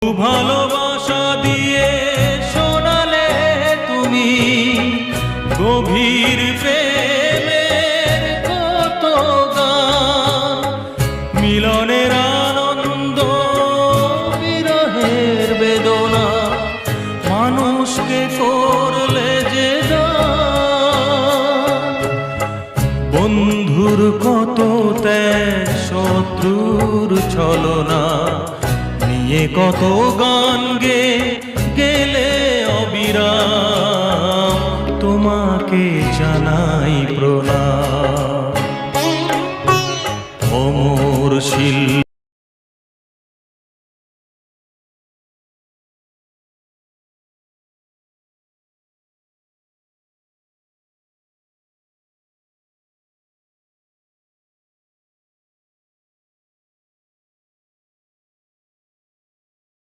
ভালোবাসা দিয়ে শোনালে তুমি গভীর প্রেমের কত গান, মিলনের আনন্দ বিরহের বেদনা, মানুষকে করলে যে দান। বন্ধুর কত ত্যাগ, শত্রুর ছলনা নিয়ে কত গান গেলে অবিরাম, তোমাকে জানাই প্রণাম।